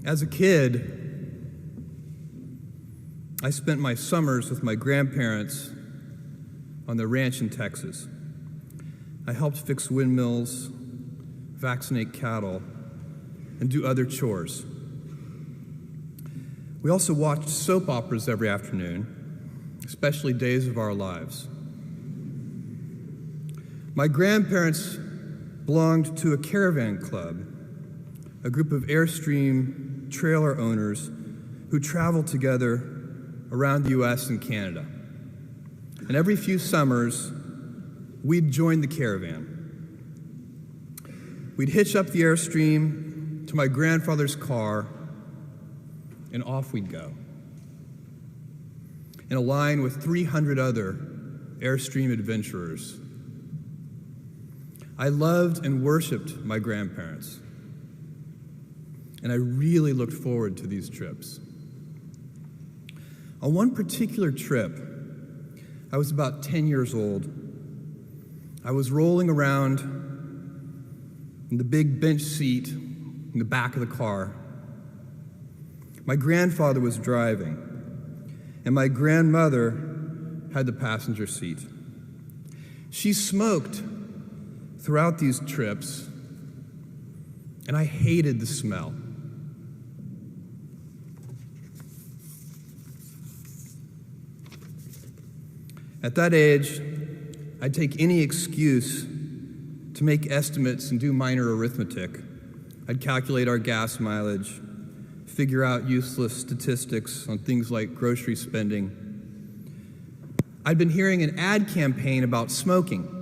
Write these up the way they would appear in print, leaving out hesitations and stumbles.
As a kid, I spent my summers with my grandparents on their ranch in Texas. I helped fix windmills, vaccinate cattle, and do other chores. We also watched soap operas every afternoon, especially Days of Our Lives. My grandparents belonged to a caravan club, a group of Airstream trailer owners who traveled together around the US and Canada. And every few summers, we'd join the caravan. We'd hitch up the Airstream to my grandfather's car, and off we'd go, in a line with 300 other Airstream adventurers. I loved and worshiped my grandparents, and I really looked forward to these trips. On one particular trip, I was about 10 years old. I was rolling around in the big bench seat in the back of the car. My grandfather was driving, and my grandmother had the passenger seat. She smoked throughout these trips, and I hated the smell. At that age, I'd take any excuse to make estimates and do minor arithmetic. I'd calculate our gas mileage, figure out useless statistics on things like grocery spending. I'd been hearing an ad campaign about smoking.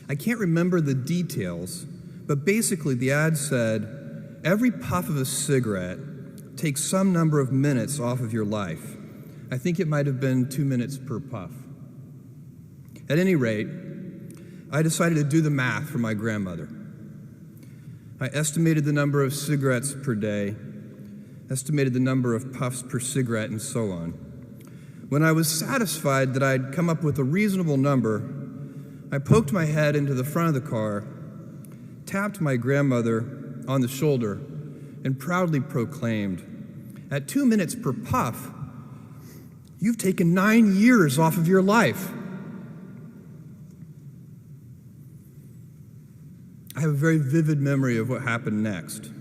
I can't remember the details, but basically the ad said, every puff of a cigarette takes some number of minutes off of your life. I think it might have been 2 minutes per puff. At any rate, I decided to do the math for my grandmother. I estimated the number of cigarettes per day, estimated the number of puffs per cigarette, and so on. When I was satisfied that I'd come up with a reasonable number, I poked my head into the front of the car, tapped my grandmother on the shoulder, and proudly proclaimed, "At 2 minutes per puff, you've taken 9 years off of your life." I have a very vivid memory of what happened next,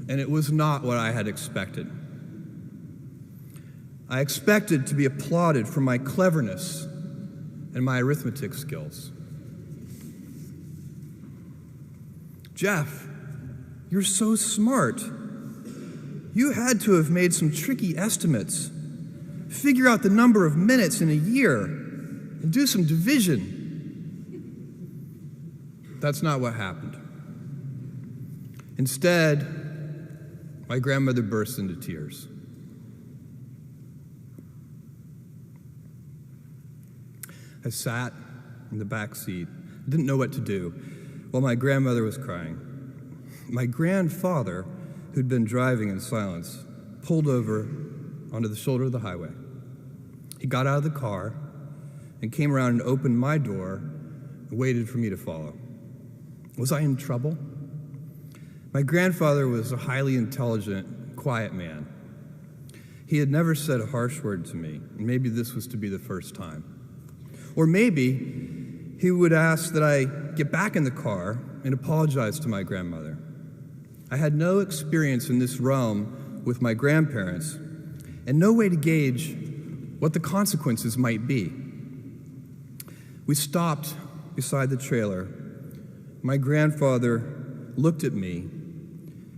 and it was not what I had expected. I expected to be applauded for my cleverness and my arithmetic skills. "Jeff, you're so smart. You had to have made some tricky estimates. Figure out the number of minutes in a year and do some division." That's not what happened. Instead, my grandmother burst into tears. I sat in the back seat, didn't know what to do, while my grandmother was crying. My grandfather, who'd been driving in silence, pulled over onto the shoulder of the highway. He got out of the car and came around and opened my door and waited for me to follow. Was I in trouble? My grandfather was a highly intelligent, quiet man. He had never said a harsh word to me, and maybe this was to be the first time. Or maybe he would ask that I get back in the car and apologize to my grandmother. I had no experience in this realm with my grandparents, and no way to gauge what the consequences might be. We stopped beside the trailer. My grandfather looked at me,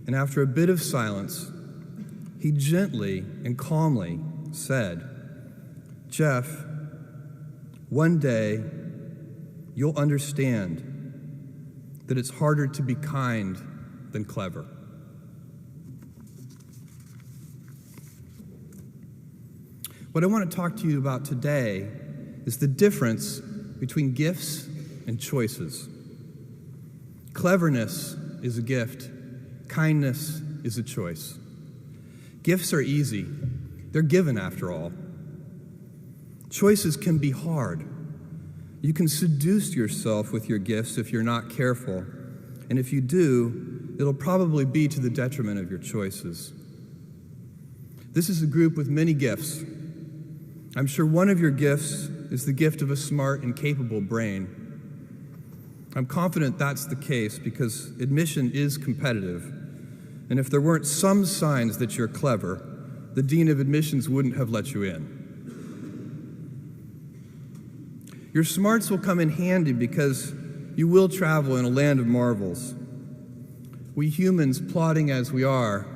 and after a bit of silence, he gently and calmly said, "Jeff, one day you'll understand that it's harder to be kind than clever." What I want to talk to you about today is the difference between gifts and choices. Cleverness is a gift. Kindness is a choice. Gifts are easy. They're given, after all. Choices can be hard. You can seduce yourself with your gifts if you're not careful, and if you do, it'll probably be to the detriment of your choices. This is a group with many gifts. I'm sure one of your gifts is the gift of a smart and capable brain. I'm confident that's the case because admission is competitive. And if there weren't some signs that you're clever, the dean of admissions wouldn't have let you in. Your smarts will come in handy because you will travel in a land of marvels. We humans, plodding as we are,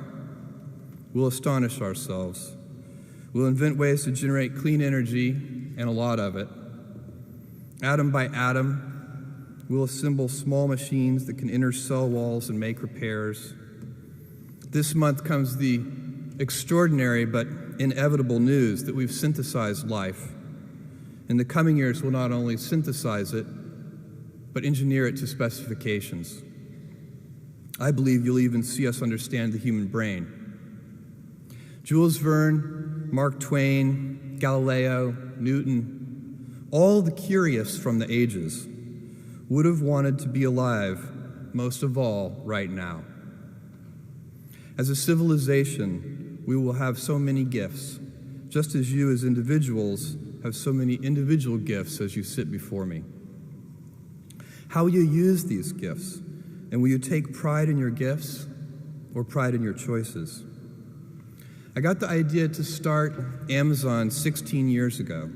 will astonish ourselves. We'll invent ways to generate clean energy, and a lot of it. Atom by atom, we'll assemble small machines that can enter cell walls and make repairs. This month comes the extraordinary but inevitable news that we've synthesized life. In the coming years, we'll not only synthesize it, but engineer it to specifications. I believe you'll even see us understand the human brain. Jules Verne, Mark Twain, Galileo, Newton, all the curious from the ages would have wanted to be alive, most of all, right now. As a civilization, we will have so many gifts, just as you as individuals have so many individual gifts as you sit before me. How will you use these gifts? And will you take pride in your gifts or pride in your choices? I got the idea to start Amazon 16 years ago.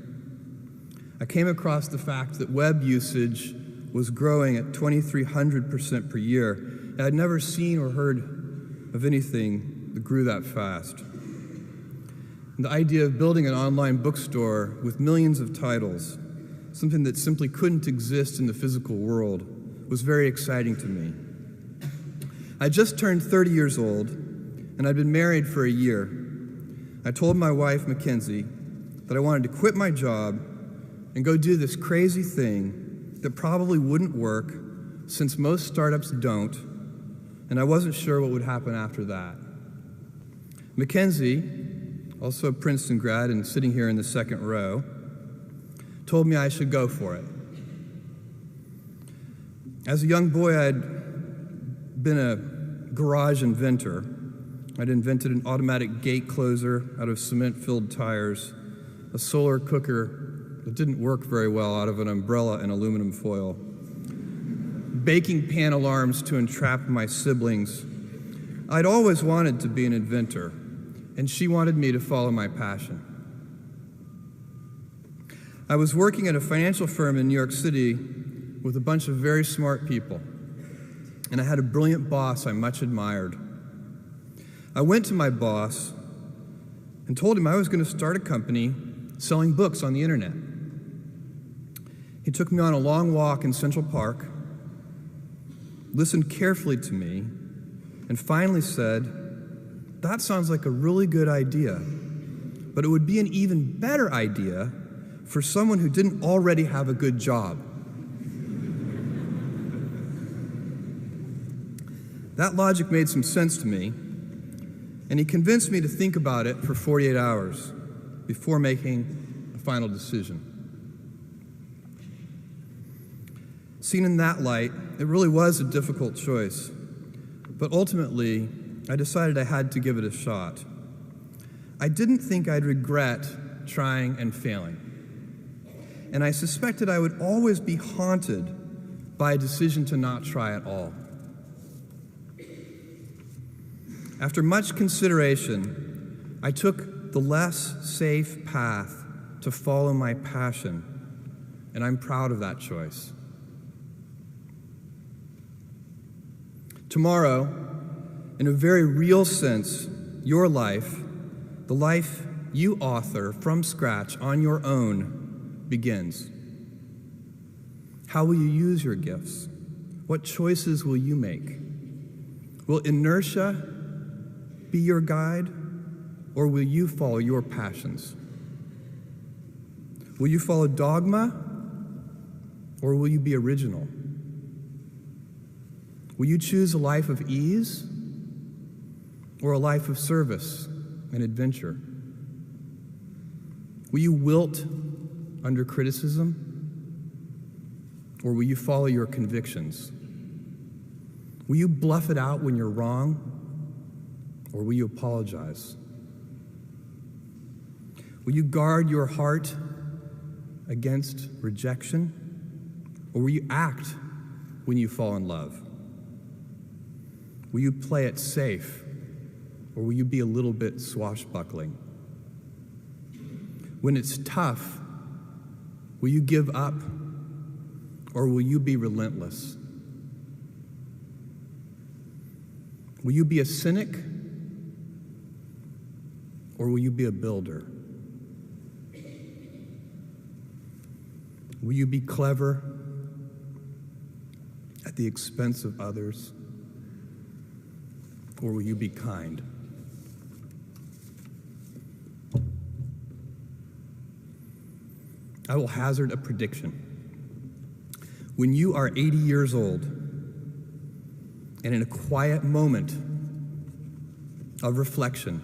I came across the fact that web usage was growing at 2,300% per year, and I'd never seen or heard of anything that grew that fast. And the idea of building an online bookstore with millions of titles, something that simply couldn't exist in the physical world, was very exciting to me. I just turned 30 years old, and I'd been married for a year. I told my wife, Mackenzie, that I wanted to quit my job and go do this crazy thing that probably wouldn't work, since most startups don't, and I wasn't sure what would happen after that. Mackenzie, also a Princeton grad and sitting here in the second row, told me I should go for it. As a young boy, I'd been a garage inventor. I'd invented an automatic gate closer out of cement-filled tires, a solar cooker that didn't work very well out of an umbrella and aluminum foil, baking pan alarms to entrap my siblings. I'd always wanted to be an inventor, and she wanted me to follow my passion. I was working at a financial firm in New York City with a bunch of very smart people, and I had a brilliant boss I much admired. I went to my boss and told him I was going to start a company selling books on the internet. He took me on a long walk in Central Park, listened carefully to me, and finally said, "That sounds like a really good idea, but it would be an even better idea for someone who didn't already have a good job." That logic made some sense to me, and he convinced me to think about it for 48 hours before making a final decision. Seen in that light, it really was a difficult choice, but ultimately, I decided I had to give it a shot. I didn't think I'd regret trying and failing, and I suspected I would always be haunted by a decision to not try at all. After much consideration, I took the less safe path to follow my passion, and I'm proud of that choice. Tomorrow, in a very real sense, your life, the life you author from scratch on your own, begins. How will you use your gifts? What choices will you make? Will inertia be your guide, or will you follow your passions? Will you follow dogma, or will you be original? Will you choose a life of ease, or a life of service and adventure? Will you wilt under criticism, or will you follow your convictions? Will you bluff it out when you're wrong, or will you apologize? Will you guard your heart against rejection, or will you act when you fall in love? Will you play it safe, or will you be a little bit swashbuckling? When it's tough, will you give up, or will you be relentless? Will you be a cynic, or will you be a builder? Will you be clever at the expense of others, or will you be kind? I will hazard a prediction. When you are 80 years old, and in a quiet moment of reflection,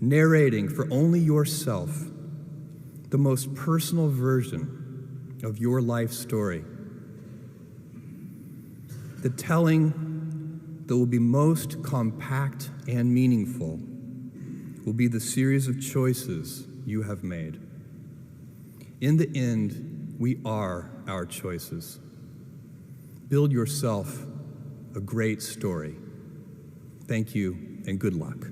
narrating for only yourself the most personal version of your life story, the telling that will be most compact and meaningful will be the series of choices you have made. In the end, we are our choices. Build yourself a great story. Thank you, and good luck.